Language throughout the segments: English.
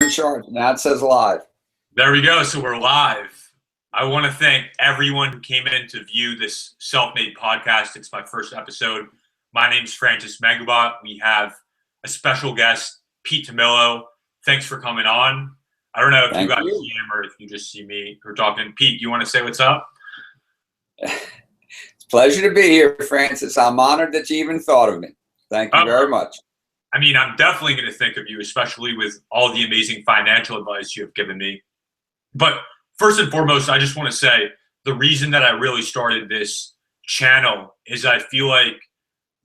in charge. Now it says live. There we go. So we're live. I want to thank everyone who came in to view this self-made podcast. It's my first episode. My name is Francis Megabot. We have a special guest, Pete Tummillo. Thanks for coming on. I don't know if you guys see him or if you just see me. We're talking. Pete, you want to say what's up? It's a pleasure to be here, Francis. I'm honored that you even thought of me. Thank you very much. I mean, I'm definitely going to think of you, especially with all the amazing financial advice you have given me. But first and foremost, I just want to say the reason that I really started this channel is I feel like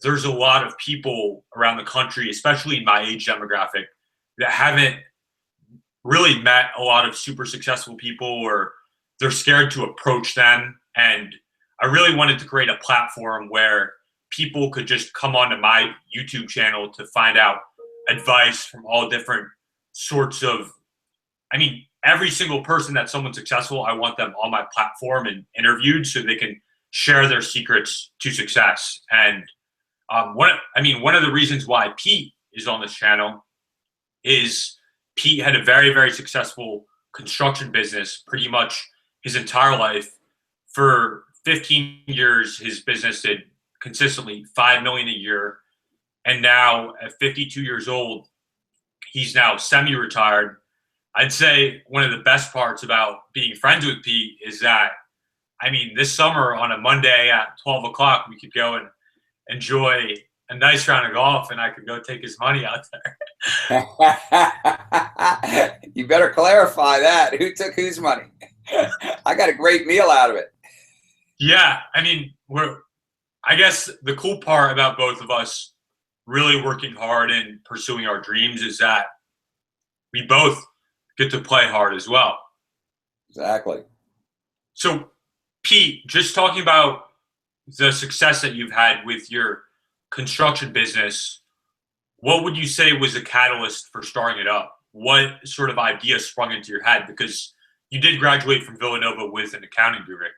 there's a lot of people around the country, especially in my age demographic, that haven't really met a lot of super successful people, or they're scared to approach them. And I really wanted to create a platform where people could just come onto my YouTube channel to find out advice from all different sorts of, I mean, every single person that's someone successful, I want them on my platform and interviewed so they can share their secrets to success. And one of the reasons why Pete is on this channel is Pete had a very, very successful construction business pretty much his entire life. For 15 years, his business did consistently $5 million a year. And now at 52 years old, he's now semi-retired. I'd say one of the best parts about being friends with Pete is that, I mean, this summer on a Monday at 12 o'clock, we could go and enjoy a nice round of golf, and I could go take his money out there. You better clarify that. Who took whose money? I got a great meal out of it. Yeah, I mean, I guess the cool part about both of us really working hard and pursuing our dreams is that we both get to play hard as well. Exactly. So, Pete, just talking about the success that you've had with your construction business, what would you say was the catalyst for starting it up? What sort of idea sprung into your head? Because you did graduate from Villanova with an accounting degree.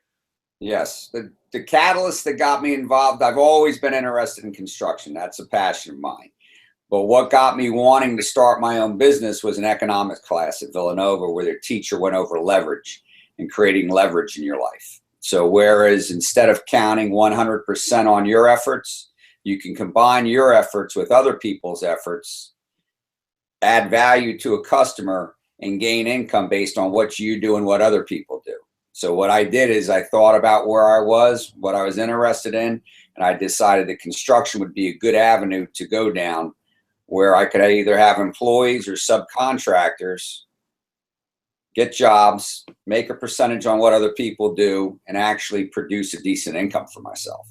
Yes. The catalyst that got me involved, I've always been interested in construction. That's a passion of mine. But what got me wanting to start my own business was an economics class at Villanova where their teacher went over leverage and creating leverage in your life. So whereas instead of counting 100% on your efforts, you can combine your efforts with other people's efforts, add value to a customer, and gain income based on what you do and what other people do. So what I did is I thought about where I was, what I was interested in, and I decided that construction would be a good avenue to go down where I could either have employees or subcontractors get jobs, make a percentage on what other people do, and actually produce a decent income for myself.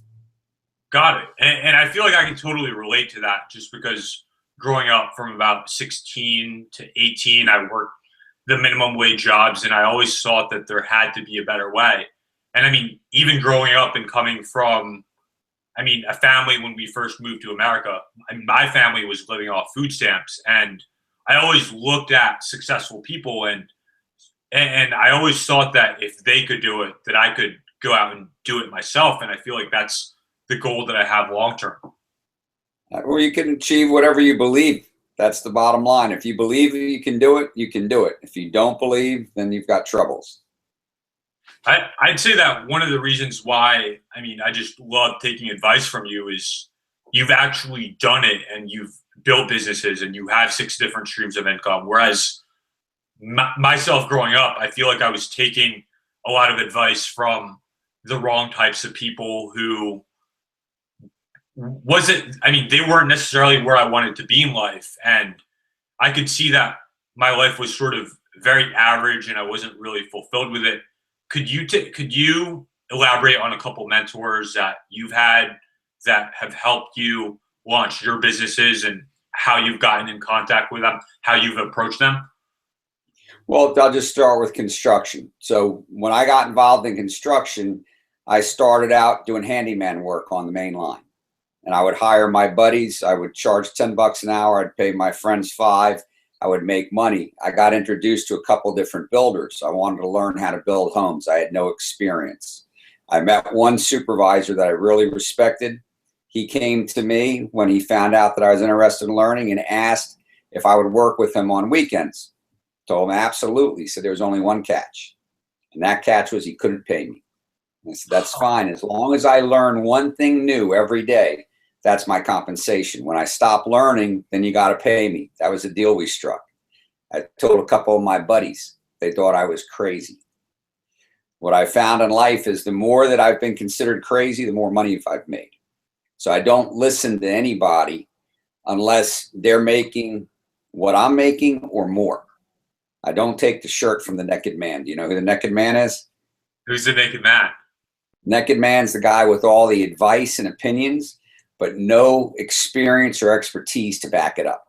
Got it. And I feel like I can totally relate to that just because growing up from about 16 to 18, I worked the minimum wage jobs, and I always thought that there had to be a better way. And I mean, even growing up and coming from, I mean, a family when we first moved to America, I mean, my family was living off food stamps, and I always looked at successful people and I always thought that if they could do it, that I could go out and do it myself. And I feel like that's the goal that I have long term. Or you can achieve whatever you believe. That's the bottom line. If you believe you can do it, you can do it. If you don't believe, then you've got troubles. I'd say that one of the reasons why, I mean, I just love taking advice from you is you've actually done it and you've built businesses and you have 6 different streams of income. Whereas myself growing up, I feel like I was taking a lot of advice from the wrong types of people who they weren't necessarily where I wanted to be in life. And I could see that my life was sort of very average and I wasn't really fulfilled with it. Could you elaborate on a couple mentors that you've had that have helped you launch your businesses and how you've gotten in contact with them, how you've approached them? Well, I'll just start with construction. So when I got involved in construction, I started out doing handyman work on the main line. And I would hire my buddies. I would charge $10 an hour. I'd pay my friends $5. I would make money. I got introduced to a couple different builders. I wanted to learn how to build homes. I had no experience. I met one supervisor that I really respected. He came to me when he found out that I was interested in learning and asked if I would work with him on weekends. Told him absolutely. He said there was only one catch. And that catch was he couldn't pay me. And I said, that's fine. As long as I learn one thing new every day, that's my compensation. When I stop learning, then you got to pay me. That was the deal we struck. I told a couple of my buddies, they thought I was crazy. What I found in life is the more that I've been considered crazy, the more money I've made. So I don't listen to anybody unless they're making what I'm making or more. I don't take the shirt from the naked man. Do you know who the naked man is? Who's the naked man? Naked man's the guy with all the advice and opinions, but no experience or expertise to back it up.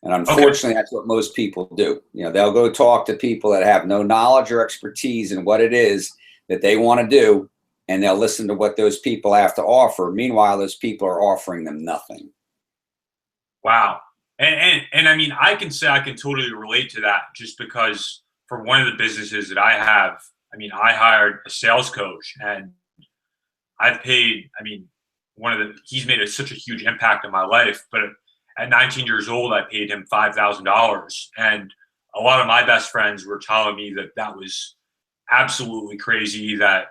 And unfortunately, that's what most people do. You know, they'll go talk to people that have no knowledge or expertise in what it is that they want to do, and they'll listen to what those people have to offer. Meanwhile, those people are offering them nothing. Wow. And I mean, I can say I can totally relate to that, just because for one of the businesses that I have, I mean, I hired a sales coach, and I've paid, I mean, he's made such a huge impact in my life, but at 19 years old, I paid him $5,000. And a lot of my best friends were telling me that that was absolutely crazy, that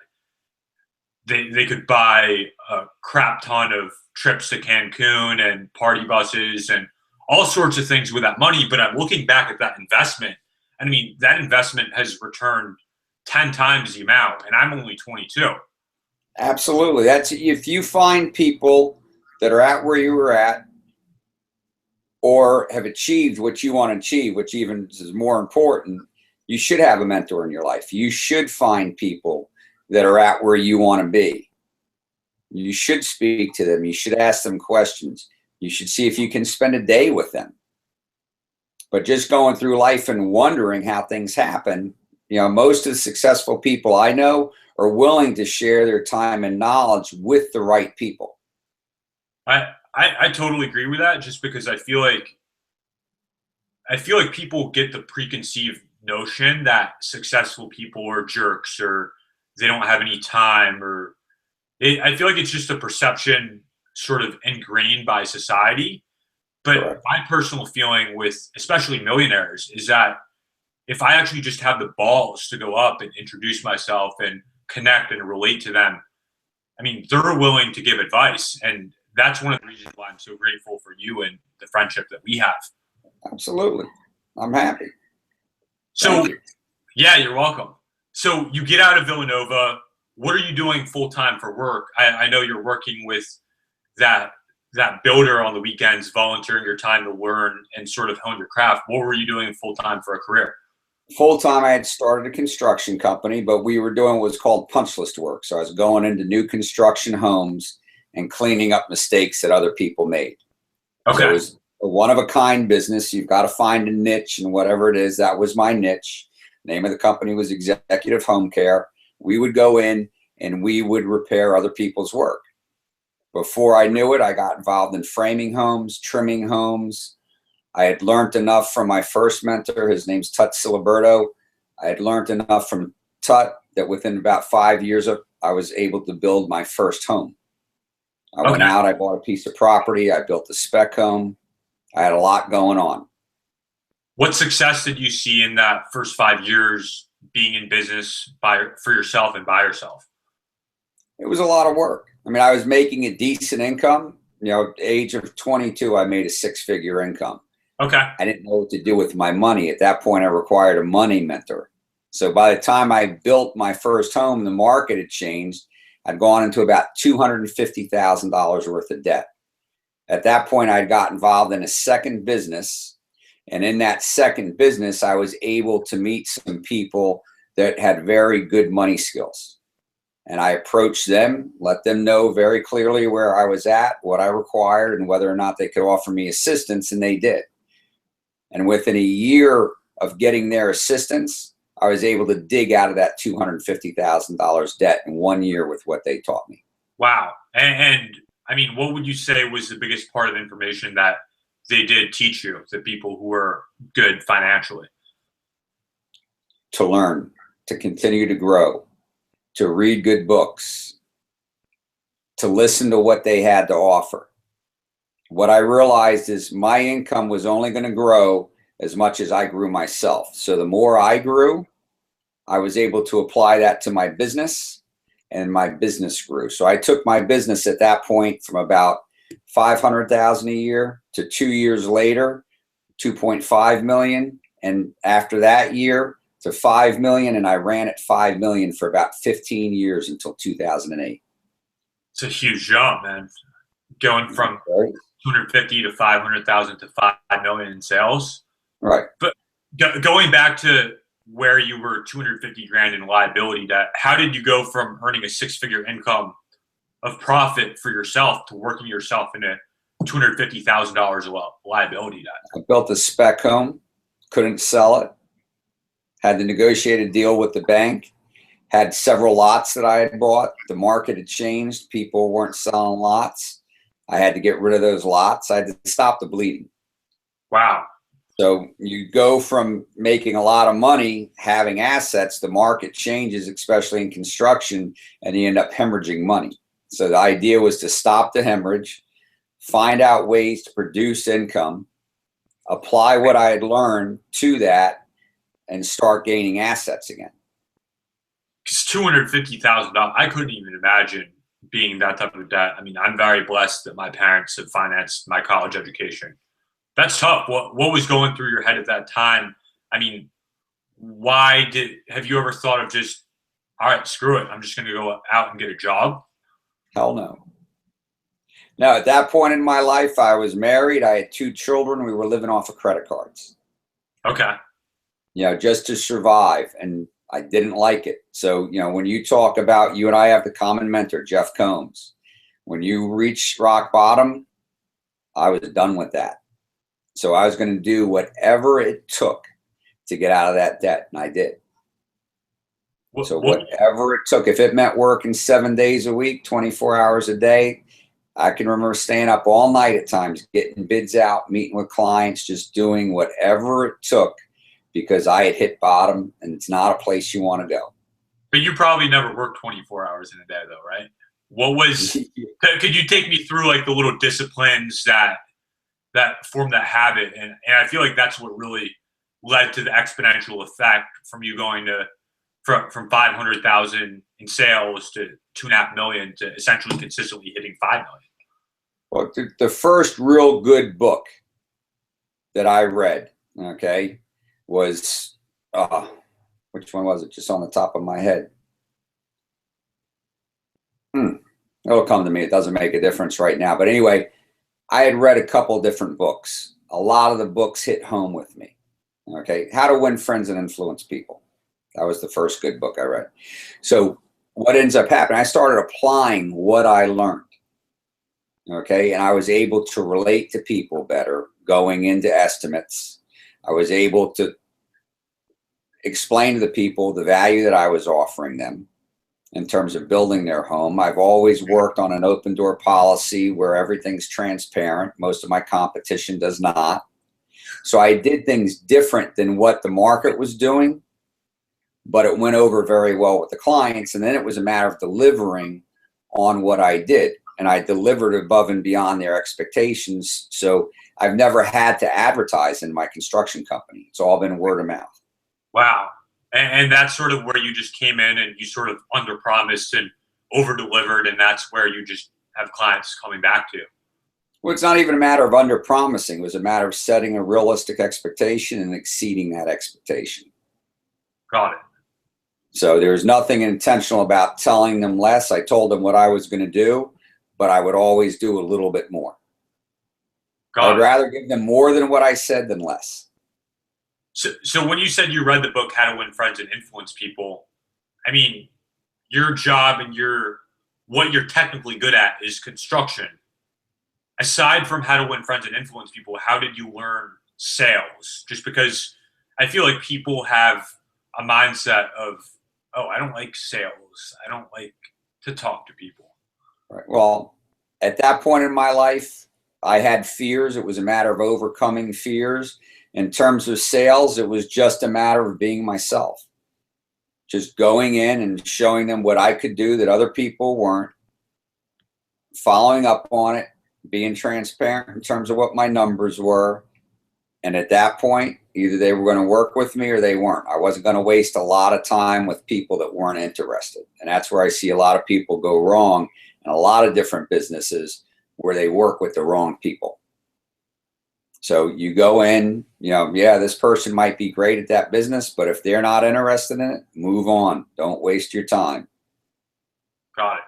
they could buy a crap ton of trips to Cancun and party buses and all sorts of things with that money. But I'm looking back at that investment. I mean, that investment has returned 10 times the amount, and I'm only 22. Absolutely. That's if you find people that are at where you were at or have achieved what you want to achieve, which even is more important, you should have a mentor in your life. You should find people that are at where you want to be. You should speak to them. You should ask them questions. You should see if you can spend a day with them. But just going through life and wondering how things happen, you know, most of the successful people I know are willing to share their time and knowledge with the right people. I totally agree with that, just because I feel like people get the preconceived notion that successful people are jerks, or they don't have any time, or I feel like it's just a perception sort of ingrained by society. But Correct. My personal feeling with especially millionaires is that if I actually just have the balls to go up and introduce myself and connect and relate to them, I mean, they're willing to give advice. And that's one of the reasons why I'm so grateful for you and the friendship that we have. Absolutely. I'm happy. So, yeah, you're welcome. So you get out of Villanova. What are you doing full time for work? I know you're working with that builder on the weekends, volunteering your time to learn and sort of hone your craft. What were you doing full time for a career? Full time, I had started a construction company, but we were doing what's called punch list work. So I was going into new construction homes and cleaning up mistakes that other people made. Okay. So it was a one-of-a-kind business. You've got to find a niche, and whatever it is, that was my niche. The name of the company was Executive Home Care. We would go in and we would repair other people's work. Before I knew it, I got involved in framing homes, trimming homes. I had learned enough from my first mentor. His name's Tut Siliberto. I had learned enough from Tut that within about 5 years, I was able to build my first home. I went out, I bought a piece of property, I built a spec home. I had a lot going on. What success did you see in that first 5 years being in business for yourself and by yourself? It was a lot of work. I mean, I was making a decent income. You know, at the age of 22, I made a six-figure income. Okay. I didn't know what to do with my money. At that point, I required a money mentor. So by the time I built my first home, the market had changed. I'd gone into about $250,000 worth of debt. At that point, I'd got involved in a second business. And in that second business, I was able to meet some people that had very good money skills. And I approached them, let them know very clearly where I was at, what I required, and whether or not they could offer me assistance, and they did. And within a year of getting their assistance, I was able to dig out of that $250,000 debt in 1 year with what they taught me. Wow. And I mean, what would you say was the biggest part of the information that they did teach you, the people who were good financially? To learn, to continue to grow, to read good books, to listen to what they had to offer. What I realized is my income was only going to grow as much as I grew myself. So the more I grew, I was able to apply that to my business, and my business grew. So I took my business at that point from about 500,000 a year to 2 years later, 2.5 million. And after that year to 5 million. And I ran at 5 million for about 15 years until 2008. It's a huge jump, man. Going from 250 to 500,000 to 5 million in sales. Right. But going back to where you were 250 grand in liability debt, how did you go from earning a 6-figure income of profit for yourself to working yourself into $250,000 of liability debt? I built a spec home, couldn't sell it, had to negotiate a deal with the bank, had several lots that I had bought. The market had changed. People weren't selling lots. I had to get rid of those lots. I had to stop the bleeding. Wow. So you go from making a lot of money, having assets, the market changes, especially in construction, and you end up hemorrhaging money. So the idea was to stop the hemorrhage, find out ways to produce income, apply what I had learned to that, and start gaining assets again. Because $250,000, I couldn't even imagine being that type of debt. I mean, I'm very blessed that my parents have financed my college education. That's tough. What was going through your head at that time? I mean, have you ever thought of just, all right, screw it, I'm just going to go out and get a job? Hell no. No, at that point in my life, I was married. I had 2 children. We were living off of credit cards. Okay. Just to survive. And I didn't like it. So, when you talk about, you and I have the common mentor, Jeff Combs. When you reach rock bottom, I was done with that. So I was going to do whatever it took to get out of that debt. And I did. So whatever it took, if it meant working 7 days a week, 24 hours a day, I can remember staying up all night at times, getting bids out, meeting with clients, just doing whatever it took, because I had hit bottom, and it's not a place you want to go. But you probably never worked 24 hours in a day though, right? Could you take me through like the little disciplines that formed that habit? And I feel like that's what really led to the exponential effect from you going from 500,000 in sales to 2.5 million to essentially consistently hitting 5 million. Well, the first real good book that I read, okay, was, which one was it? Just on the top of my head. It'll come to me. It doesn't make a difference right now. But anyway, I had read a couple different books. A lot of the books hit home with me. Okay, How to Win Friends and Influence People. That was the first good book I read. So what ends up happening, I started applying what I learned. Okay, and I was able to relate to people better going into estimates. I was able to explain to the people the value that I was offering them in terms of building their home. I've always worked on an open door policy where everything's transparent. Most of my competition does not. So I did things different than what the market was doing, but it went over very well with the clients. And then it was a matter of delivering on what I did. And I delivered above and beyond their expectations. So I've never had to advertise in my construction company. It's all been word of mouth. Wow. And that's sort of where you just came in and you sort of under-promised and over-delivered, and that's where you just have clients coming back to you. Well, it's not even a matter of under-promising. It was a matter of setting a realistic expectation and exceeding that expectation. Got it. So there's nothing intentional about telling them less. I told them what I was going to do, but I would always do a little bit more. I'd rather give them more than what I said than less. So when you said you read the book, How to Win Friends and Influence People, I mean, your job and what you're technically good at is construction. Aside from How to Win Friends and Influence People, how did you learn sales? Just because I feel like people have a mindset of, oh, I don't like sales. I don't like to talk to people. Right. Well, at that point in my life, I had fears. It was a matter of overcoming fears. In terms of sales, it was just a matter of being myself. Just going in and showing them what I could do that other people weren't, following up on it, being transparent in terms of what my numbers were. And at that point, Either they were going to work with me or they weren't. I wasn't going to waste a lot of time with people that weren't interested. And that's where I see a lot of people go wrong in a lot of different businesses where they work with the wrong people. So you go in, yeah, this person might be great at that business, but if they're not interested in it, move on. Don't waste your time. Got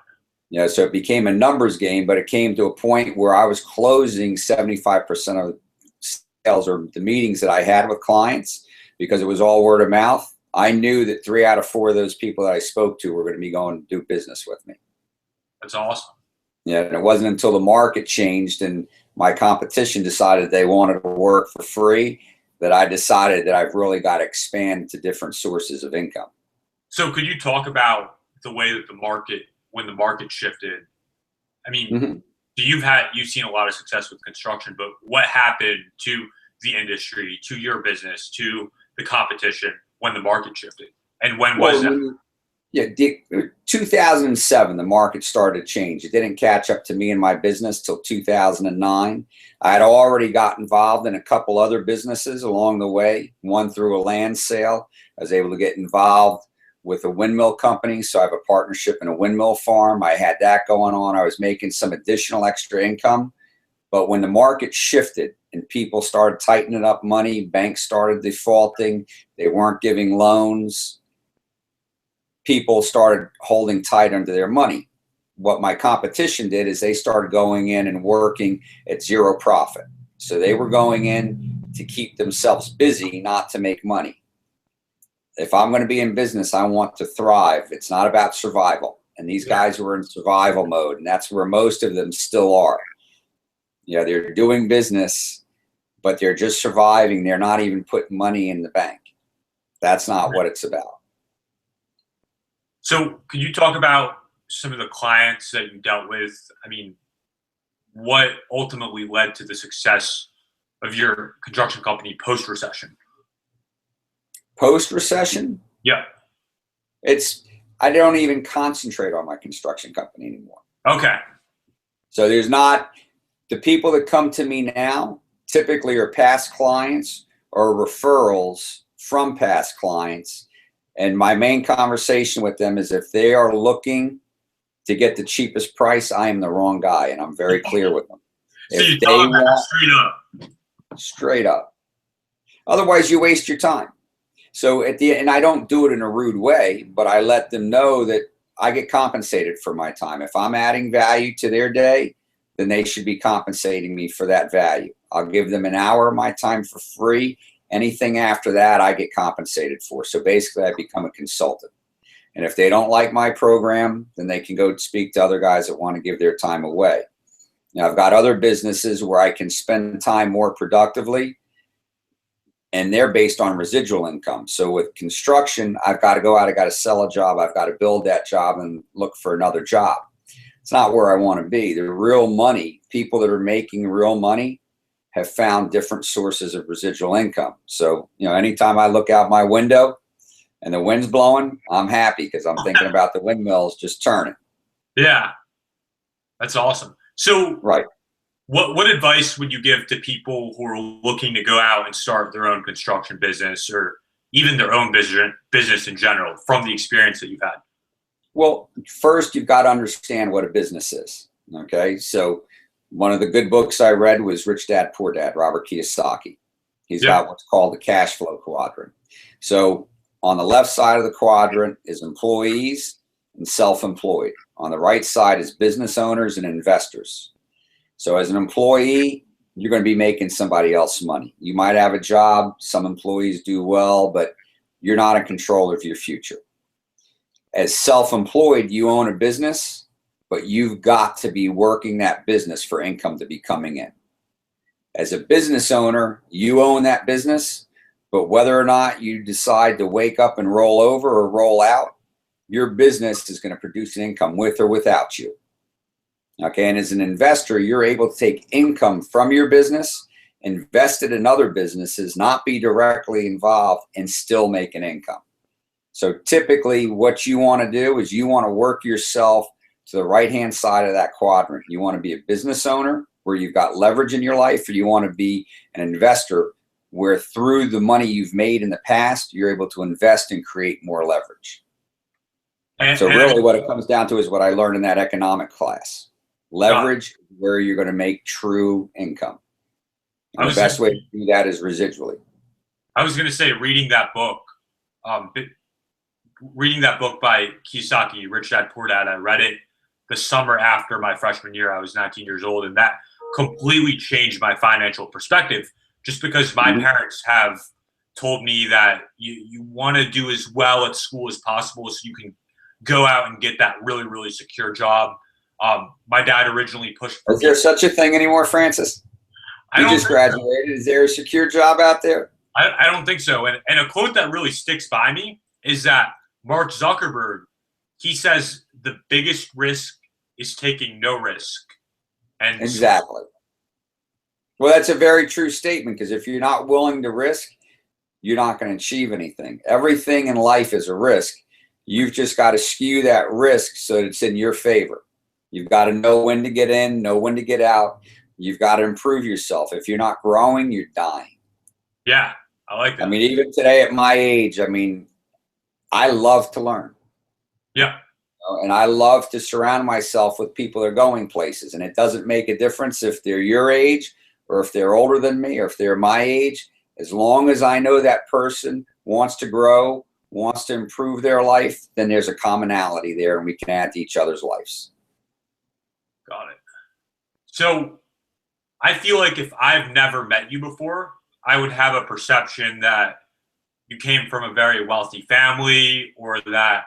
it. So it became a numbers game, but it came to a point where I was closing 75% of sales or the meetings that I had with clients because it was all word of mouth. I knew that 3 out of 4 of those people that I spoke to were going to be going to do business with me. That's awesome. Yeah, and it wasn't until the market changed and my competition decided they wanted to work for free that I decided that I've really got to expand to different sources of income. So could you talk about the way that when the market shifted? I mean, you've seen a lot of success with construction, but what happened to the industry, to your business, to the competition when the market shifted? And when was that? Yeah, 2007, the market started to change. It didn't catch up to me and my business till 2009. I had already got involved in a couple other businesses along the way, one through a land sale. I was able to get involved with a windmill company, so I have a partnership in a windmill farm. I had that going on. I was making some additional extra income. But when the market shifted and people started tightening up money, banks started defaulting, they weren't giving loans, people started holding tight onto their money. What my competition did is they started going in and working at zero profit. So they were going in to keep themselves busy, not to make money. If I'm going to be in business, I want to thrive. It's not about survival. And these guys were in survival mode, and that's where most of them still are. They're doing business, but they're just surviving. They're not even putting money in the bank. That's not what it's about. So could you talk about some of the clients that you dealt with? I mean, what ultimately led to the success of your construction company post-recession? Post-recession? Yeah. I don't even concentrate on my construction company anymore. Okay. So there's not, the people that come to me now typically are past clients or referrals from past clients. And my main conversation with them is if they are looking to get the cheapest price, I am the wrong guy. And I'm very clear with them. So you tell them that straight up. Straight up. Otherwise, you waste your time. So and I don't do it in a rude way, but I let them know that I get compensated for my time. If I'm adding value to their day, then they should be compensating me for that value. I'll give them an hour of my time for free. Anything after that, I get compensated for. So basically, I become a consultant. And if they don't like my program, then they can go speak to other guys that want to give their time away. Now, I've got other businesses where I can spend time more productively, and they're based on residual income. So with construction, I've got to go out, I've got to sell a job, I've got to build that job and look for another job. It's not where I want to be. The real money, people that are making real money, have found different sources of residual income. So, anytime I look out my window and the wind's blowing, I'm happy because I'm thinking about the windmills just turning. Yeah, that's awesome. So, right. What advice would you give to people who are looking to go out and start their own construction business or even their own business in general from the experience that you've had? Well, first, you've got to understand what a business is. Okay, so one of the good books I read was Rich Dad, Poor Dad, Robert Kiyosaki. He's got what's called the cash flow quadrant. So on the left side of the quadrant is employees and self-employed. On the right side is business owners and investors. So as an employee, you're going to be making somebody else money. You might have a job. Some employees do well, but you're not in control of your future. As self-employed, you own a business, but you've got to be working that business for income to be coming in. As a business owner, you own that business, but whether or not you decide to wake up and roll over or roll out, your business is going to produce an income with or without you. Okay, and as an investor, you're able to take income from your business, invest it in other businesses, not be directly involved, and still make an income. So typically what you want to do is you want to work yourself to the right-hand side of that quadrant. You want to be a business owner where you've got leverage in your life, or you want to be an investor where through the money you've made in the past, you're able to invest and create more leverage. So really what it comes down to is what I learned in that economic class. Leverage, where you're going to make true income. And the best way to do that is residually. I was going to say, reading that book by Kiyosaki, Rich Dad Poor Dad, I read it the summer after my freshman year. I was 19 years old, and that completely changed my financial perspective, just because my parents have told me that you want to do as well at school as possible so you can go out and get that really, really secure job. My dad originally pushed for Is there such a thing anymore, Francis? You just graduated. Is there a secure job out there? I don't think so. And a quote that really sticks by me is that Mark Zuckerberg, he says the biggest risk is taking no risk. And exactly. Well, that's a very true statement, because if you're not willing to risk, you're not going to achieve anything. Everything in life is a risk. You've just got to skew that risk so that it's in your favor. You've got to know when to get in, know when to get out. You've got to improve yourself. If you're not growing, you're dying. Yeah, I like that. I mean, even today at my age, I mean, I love to learn. Yeah. And I love to surround myself with people that are going places. And it doesn't make a difference if they're your age or if they're older than me or if they're my age. As long as I know that person wants to grow, wants to improve their life, then there's a commonality there and we can add to each other's lives. Got it. So I feel like if I've never met you before, I would have a perception that you came from a very wealthy family, or that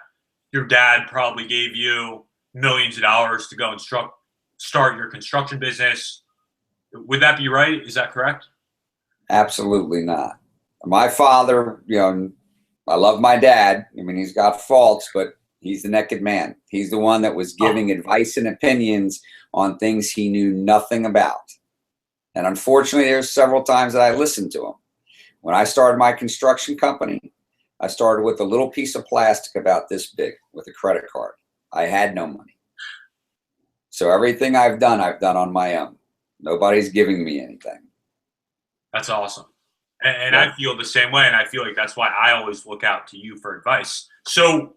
your dad probably gave you millions of dollars to go and start your construction business. Would that be right? Is that correct? Absolutely not. My father, I love my dad. I mean, he's got faults, but he's the naked man. He's the one that was giving advice and opinions on things he knew nothing about. And unfortunately, there's several times that I listened to him. When I started my construction company, I started with a little piece of plastic about this big with a credit card. I had no money. So everything I've done on my own. Nobody's giving me anything. That's awesome. And yeah. I feel the same way. And I feel like that's why I always look out to you for advice. So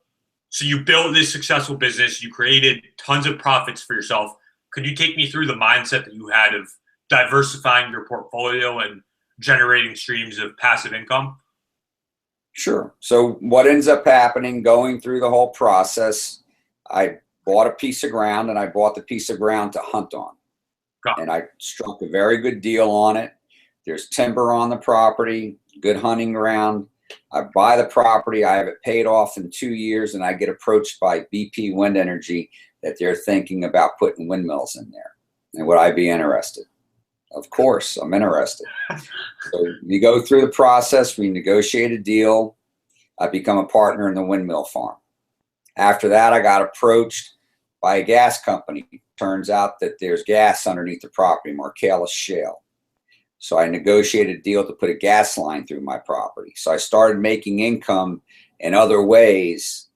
you built this successful business. You created tons of profits for yourself. Could you take me through the mindset that you had of diversifying your portfolio and generating streams of passive income? Sure. So what ends up happening, going through the whole process, I bought a piece of ground, and I bought the piece of ground to hunt on. And I struck a very good deal on it. There's timber on the property, good hunting ground. I buy the property, I have it paid off in 2 years, and I get approached by BP Wind Energy that they're thinking about putting windmills in there. And would I be interested? Of course, I'm interested. So we go through the process, we negotiate a deal. I become a partner in the windmill farm. After that, I got approached by a gas company. Turns out that there's gas underneath the property, Marcellus Shale. So I negotiated a deal to put a gas line through my property. So I started making income in other ways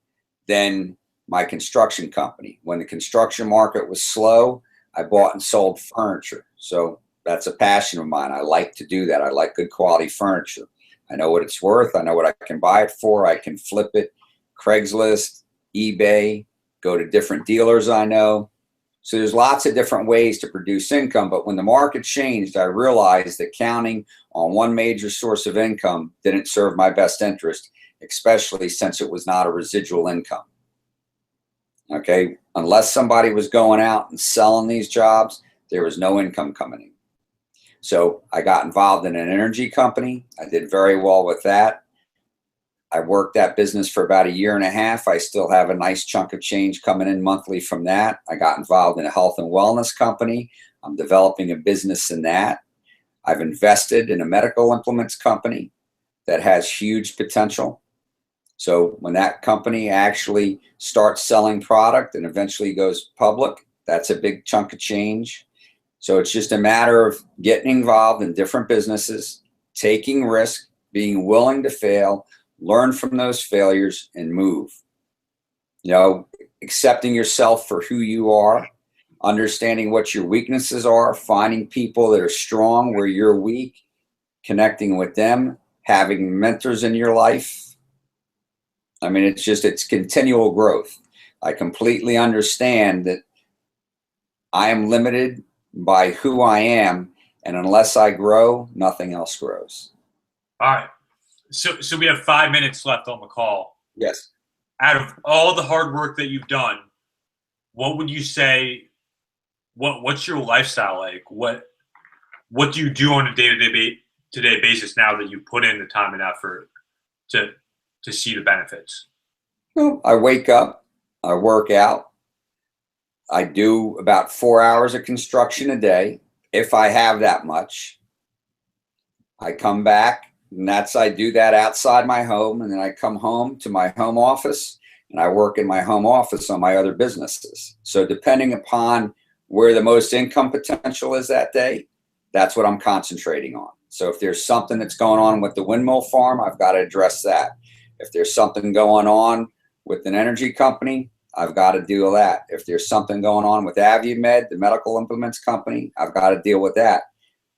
than my construction company. When the construction market was slow, I bought and sold furniture. So that's a passion of mine. I like to do that. I like good quality furniture. I know what it's worth. I know what I can buy it for. I can flip it, Craigslist, eBay, go to different dealers I know. So there's lots of different ways to produce income. But when the market changed, I realized that counting on one major source of income didn't serve my best interest, especially since it was not a residual income. Okay, unless somebody was going out and selling these jobs, there was no income coming in. So I got involved in an energy company. I did very well with that. I worked that business for about 1.5 years. I still have a nice chunk of change coming in monthly from that. I got involved in a health and wellness company. I'm developing a business in that. I've invested in a medical implements company that has huge potential. So when that company actually starts selling product and eventually goes public, that's a big chunk of change. So it's just a matter of getting involved in different businesses, taking risk, being willing to fail, learn from those failures, and move. Accepting yourself for who you are, understanding what your weaknesses are, finding people that are strong where you're weak, connecting with them, having mentors in your life. I mean, it's continual growth. I completely understand that I am limited by who I am, and unless I grow, nothing else grows. All right. So we have 5 minutes left on the call. Yes. Out of all the hard work that you've done, what would you say? What's your lifestyle like? What do you do on a day-to-day basis now that you put in the time and effort to see the benefits? Well, I wake up, I work out, I do about 4 hours of construction a day, if I have that much. I come back, and I do that outside my home, and then I come home to my home office, and I work in my home office on my other businesses. So depending upon where the most income potential is that day, that's what I'm concentrating on. So if there's something that's going on with the windmill farm, I've got to address that. If there's something going on with an energy company, I've got to deal with that. If there's something going on with Avumed, the medical implements company, I've got to deal with that.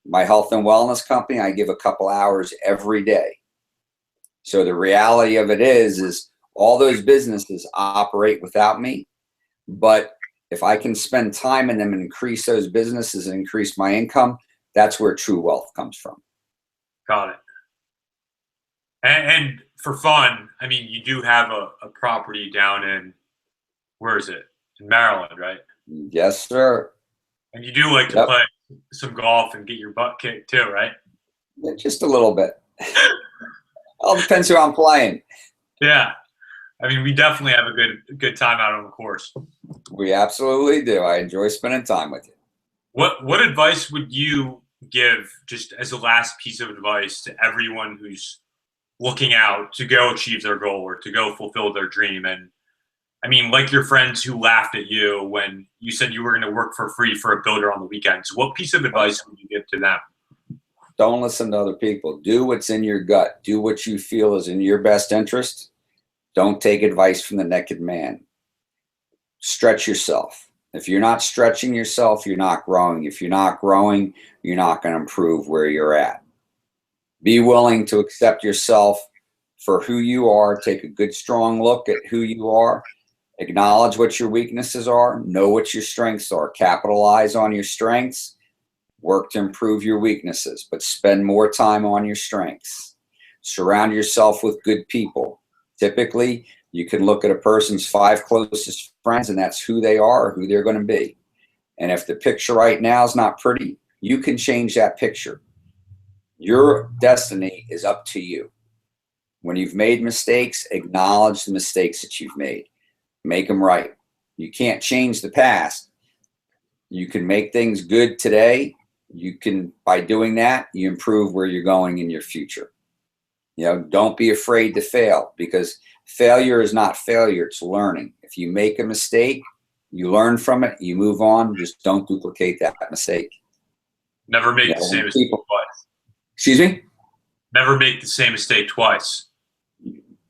My health and wellness company, I give a couple hours every day. So the reality of it is all those businesses operate without me, but if I can spend time in them and increase those businesses and increase my income, that's where true wealth comes from. Got it. And for fun, I mean, you do have a property down in, where is it? In Maryland, right? Yes, sir. And you do like to play some golf and get your butt kicked too, right? Yeah, just a little bit. All depends who I'm playing. Yeah. I mean, we definitely have a good time out on the course. We absolutely do. I enjoy spending time with you. What advice would you give, just as a last piece of advice, to everyone who's looking out to go achieve their goal or to go fulfill their dream? And I mean, like your friends who laughed at you when you said you were going to work for free for a builder on the weekends, what piece of advice would you give to them? Don't listen to other people. Do what's in your gut. Do what you feel is in your best interest. Don't take advice from the naked man. Stretch yourself. If you're not stretching yourself, you're not growing. If you're not growing, you're not going to improve where you're at. Be willing to accept yourself for who you are. Take a good, strong look at who you are. Acknowledge what your weaknesses are. Know what your strengths are. Capitalize on your strengths. Work to improve your weaknesses, but spend more time on your strengths. Surround yourself with good people. Typically, you can look at a person's 5 closest friends, and that's who they are, who they're going to be. And if the picture right now is not pretty, you can change that picture. Your destiny is up to you. When you've made mistakes, acknowledge the mistakes that you've made. Make them right. You can't change the past. You can make things good today. You can, by doing that, you improve where you're going in your future. You know, don't be afraid to fail, because failure is not failure, it's learning. If you make a mistake, you learn from it, you move on, just don't duplicate that mistake. Never make the same mistake twice. Excuse me? Never make the same mistake twice.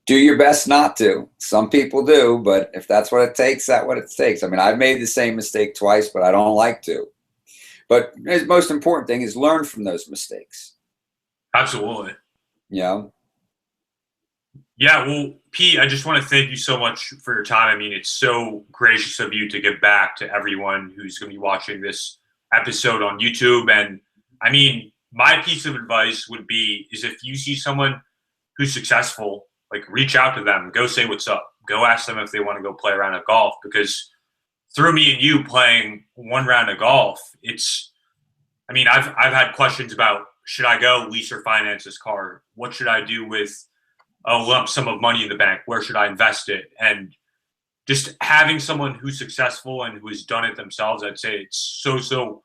Do your best not to. Some people do, but if that's what it takes, that's what it takes. I mean, I've made the same mistake twice, but I don't like to. But the most important thing is learn from those mistakes. Absolutely. You know? Yeah, well, Pete, I just want to thank you so much for your time. I mean, it's so gracious of you to give back to everyone who's going to be watching this episode on YouTube. And I mean, my piece of advice would be is if you see someone who's successful, like reach out to them, go say what's up, go ask them if they want to go play a round of golf, because through me and you playing one round of golf, I mean, I've had questions about, should I go lease or finance this car? What should I do with a lump sum of money in the bank? Where should I invest it? And just having someone who's successful and who has done it themselves, I'd say it's so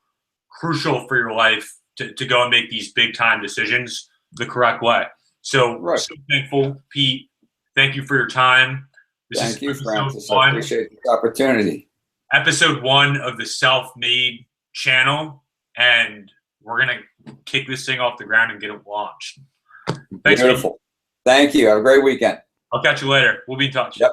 crucial for your life to go and make these big time decisions the correct way. So, right. So thankful, Pete. Thank you for your time. Thank you, Francis. I appreciate the opportunity. Episode 1 of the Self-Made channel, and we're going to kick this thing off the ground and get it launched. Thanks, Beautiful. Pete. Thank you. Have a great weekend. I'll catch you later. We'll be in touch. Yep.